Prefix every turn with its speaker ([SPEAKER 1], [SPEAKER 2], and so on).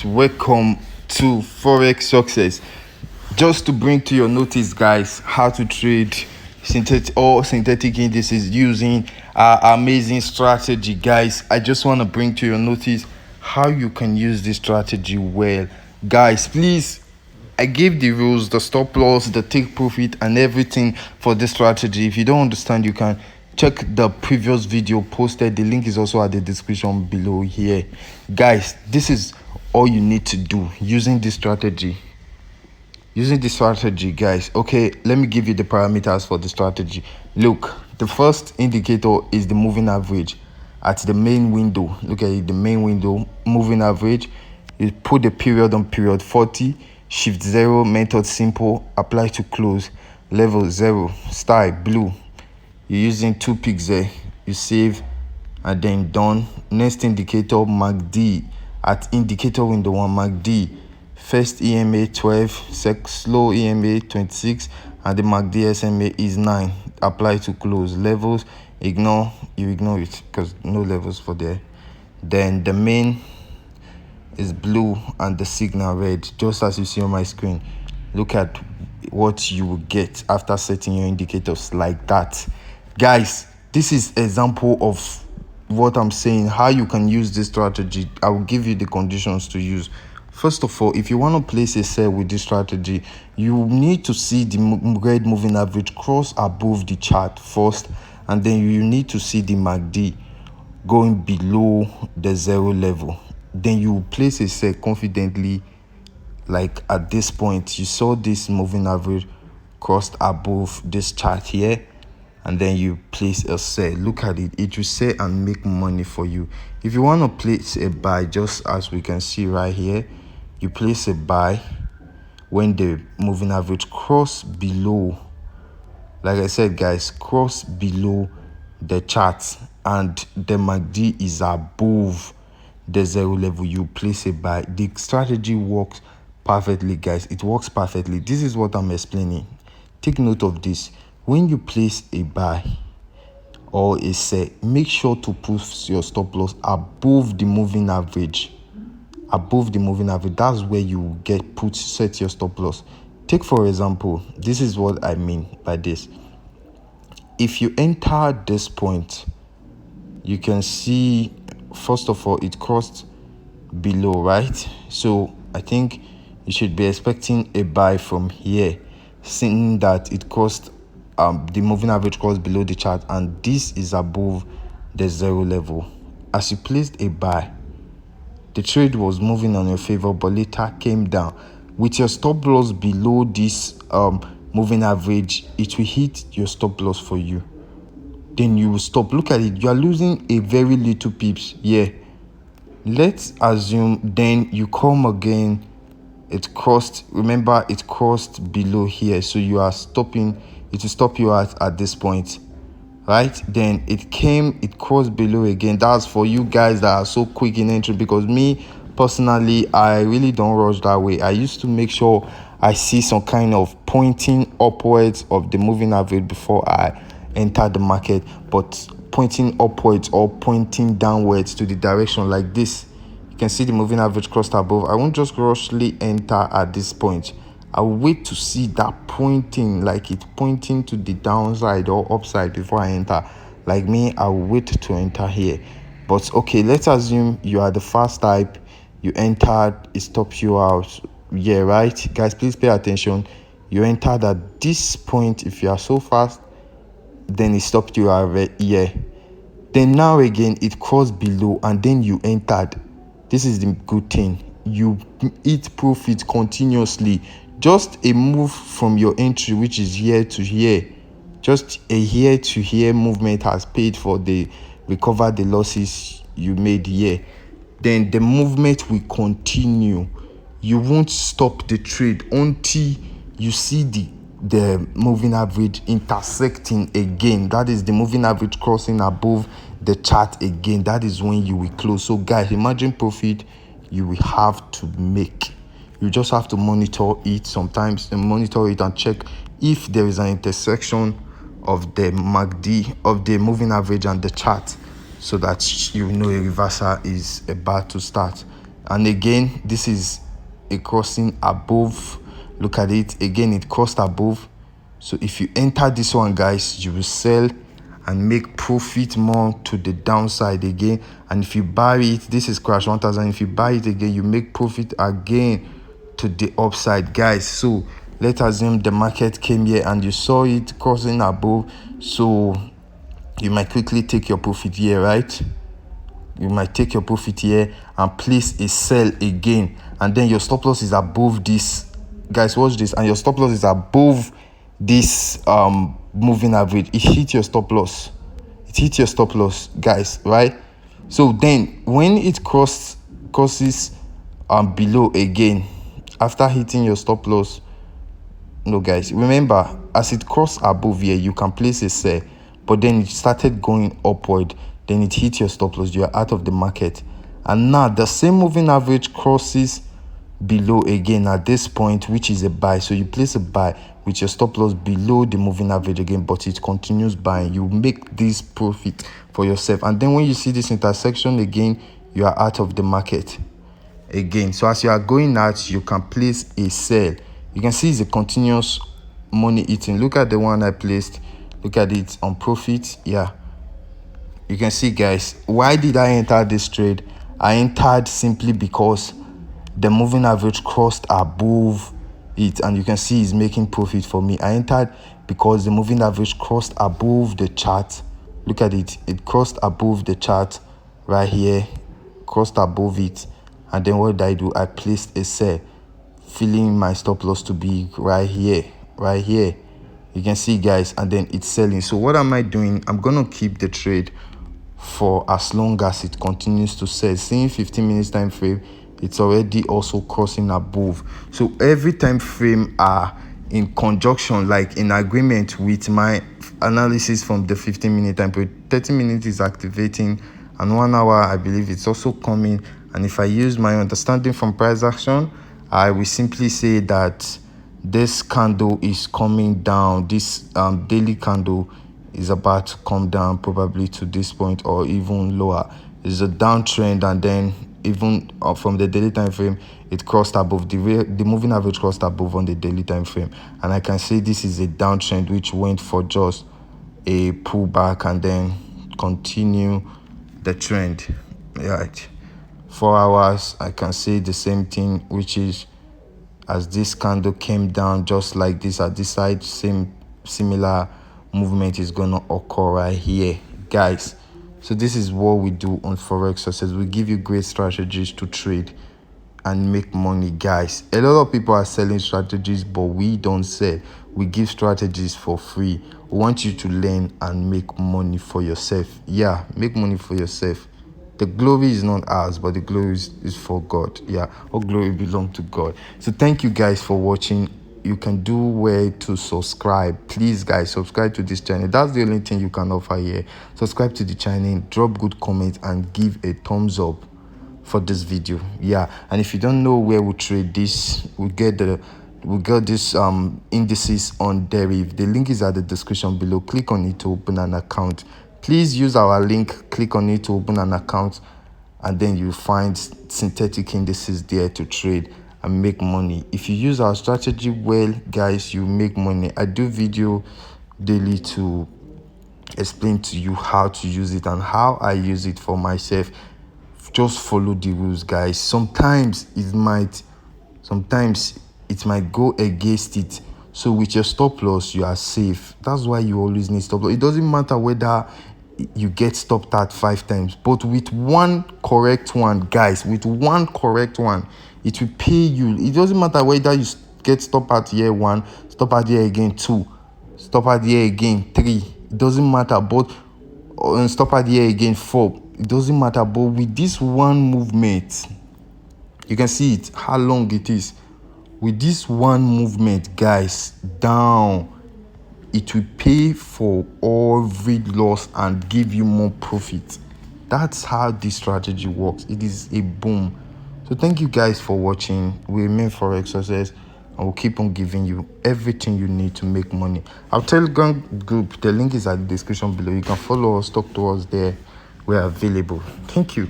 [SPEAKER 1] guys, welcome to Forex Success. Just to bring to your notice, guys, how to trade synthetic indices using our amazing strategy. Guys, I just want to bring to your notice how you can use this strategy well. Guys, please, I gave the rules, the stop loss, the take profit, and everything for this strategy. If you don't understand, you can check the previous video posted. The link is also at the description below here. Guys, this is all you need to do using this strategy. Guys. Okay, let me give you the parameters for the strategy. Look, the first indicator is the moving average at the main window. Look at it, the main window, moving average. You put the period on period 40, shift 0, method simple, apply to close, level 0, style blue. You're using 2 picks there, you save and then done. Next indicator, MACD at indicator window 1, MACD. First EMA 12, slow EMA 26, and the MACD SMA is 9. Apply to close. Levels, you ignore it because no levels for there. Then the main is blue and the signal red, just as you see on my screen. Look at what you will get after setting your indicators like that. Guys, this is example of what I'm saying, how you can use this strategy. I will give you the conditions to use. First of all, if you want to place a sell with this strategy, you need to see the red moving average cross above the chart first, and then you need to see the MACD going below the 0 level. Then you place a sell confidently. Like at this point, you saw this moving average crossed above this chart here, and then you place a sell. Look at it, it will sell and make money for you. If you want to place a buy, just as we can see right here, you place a buy when the moving average cross below, like I said, guys, cross below the chart and the MACD is above the 0 level. You place a buy. The strategy works perfectly, guys. It works perfectly. This is what I'm explaining. Take note of this. When you place a buy or a sell, make sure to put your stop loss above the moving average. Above the moving average, that's where you set your stop loss. Take for example, this is what I mean by this. If you enter this point, you can see first of all it crossed below, right? So I think you should be expecting a buy from here, seeing that it crossed the moving average crossed below the chart and this is above the 0 level. As you placed a buy, the trade was moving on your favor, but later came down. With your stop loss below this moving average, it will hit your stop loss for you. Then you will stop. Look at it. You are losing a very little pips. Yeah. Let's assume then you come again. It crossed. Remember, it crossed below here. So you are stopping. It will stop you at this point. Right, then it crossed below again. That's for you guys that are so quick in entry, because me personally, I really don't rush that way. I used to make sure I see some kind of pointing upwards of the moving average before I enter the market, but pointing upwards or pointing downwards to the direction like this. You can see the moving average crossed above. I won't just rushly enter at this point. I'll wait to see that pointing, like it pointing to the downside or upside before I enter. Like me, I'll wait to enter here. But okay, let's assume you are the fast type. You entered, it stops you out. Yeah, right? Guys, please pay attention. You entered at this point. If you are so fast, then it stopped you out. Yeah. Then now again, it crossed below and then you entered. This is the good thing. You eat profit continuously. Just a move from your entry, which is here to here, just a here to here movement has paid for the recover the losses you made here. Then the movement will continue. You won't stop the trade until you see the moving average intersecting again. That is the moving average crossing above the chart again. That is when you will close. So guys, imagine profit you will have to make. You just have to monitor it sometimes and monitor it and check if there is an intersection of the MACD, of the moving average and the chart, so that you know a reversal is about to start. And again, this is a crossing above. Look at it again, it crossed above. So if you enter this one, guys, you will sell and make profit more to the downside again. And if you buy it, this is crash 1000. If you buy it again, you make profit again to the upside, guys. So let's assume the market came here and you saw it crossing above, so you might quickly take your profit here, right? You might take your profit here and place a sell again, and then your stop loss is above this, guys. Watch this, and your stop loss is above this moving average. It hit your stop loss. It hit your stop loss, guys, right? So then when it crosses below again after hitting your stop loss, no, guys, remember, as it crossed above here, you can place a sell, but then it started going upward, then it hit your stop loss, you are out of the market. And now the same moving average crosses below again at this point, which is a buy. So you place a buy with your stop loss below the moving average again, but it continues buying. You make this profit for yourself. And then when you see this intersection again, you are out of the market again. So as you are going out, you can place a sell. You can see it's a continuous money eating. Look at the one I placed. Look at it on profit. Yeah, you can see, guys. Why did I enter this trade? I entered simply because the moving average crossed above it, and you can see it's making profit for me. I entered because the moving average crossed above the chart. Look at it. It crossed above the chart right here, crossed above it. And then what did I do? I placed a sell, feeling my stop loss to be right here. You can see, guys, and then it's selling. So what am I doing? I'm gonna keep the trade for as long as it continues to sell. Seeing 15 minutes time frame, it's already also crossing above. So every time frame are in conjunction, like in agreement with my analysis from the 15-minute time period. 30 minutes is activating, and 1 hour, I believe, it's also coming. And if I use my understanding from price action, I will simply say that this candle is coming down. This daily candle is about to come down probably to this point or even lower. It's a downtrend, and then even from the daily time frame, it crossed above the moving average, crossed above on the daily time frame. And I can say this is a downtrend which went for just a pullback and then continue the trend, right? 4 hours, I can say the same thing, which is as this candle came down just like this at this side, similar movement is gonna occur right here, guys. So this is what we do on Forex Success. We give you great strategies to trade and make money, guys. A lot of people are selling strategies, but we don't sell. We give strategies for free. We want you to learn and make money for yourself. Yeah, make money for yourself. The glory is not ours, but the glory is for God. Yeah, all glory belongs to God. So thank you, guys, for watching. You can do where to subscribe. Please, guys, subscribe to this channel. That's the only thing you can offer here. Subscribe to the channel, drop good comments, and give a thumbs up for this video. Yeah, and if you don't know where we trade this, we get this indices on Deriv. The link is at the description below. Click on it to open an account. Please use our link, click on it to open an account, and then you find synthetic indices there to trade and make money. If you use our strategy well, guys, you make money. I do video daily to explain to you how to use it and how I use it for myself. Just follow the rules, guys. Sometimes it might go against it. So with your stop loss, you are safe. That's why you always need stop loss. It doesn't matter whether you get stopped at 5 times, but with one correct one, guys, with one correct one, it will pay you. It doesn't matter whether you get stopped at year 1, stop at year again 2, stop at year again 3. It doesn't matter, but stop at year again 4. It doesn't matter, but with this one movement, you can see it, how long it is. With this one movement, guys, down, it will pay for every loss and give you more profit. That's how this strategy works. It is a boom. So thank you, guys, for watching. We remain Forex Success, and we'll keep on giving you everything you need to make money. Our Telegram group, the link is at the description below. You can follow us, talk to us there. We're available. Thank you.